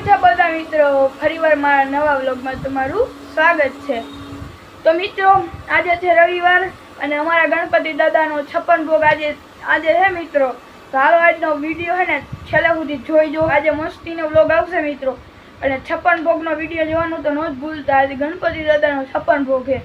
છે બધા મિત્રો? ફરીવાર મારા નવા વ્લોગમાં તમારું સ્વાગત છે। તો મિત્રો આજે છે રવિવાર અને અમારા ગણપતિ દાદાનો 56 ભોગ આજે છે મિત્રો। તો હાલો આજનો વિડીયો છે ને છેલ્લે સુધી જોઈજો। આજે મસ્તીનો વ્લોગ આવશે મિત્રો અને 56 ભોગનો વિડીયો જોવાનું તો ન જ ભૂલતા। આજે ગણપતિ દાદાનો 56 ભોગ છે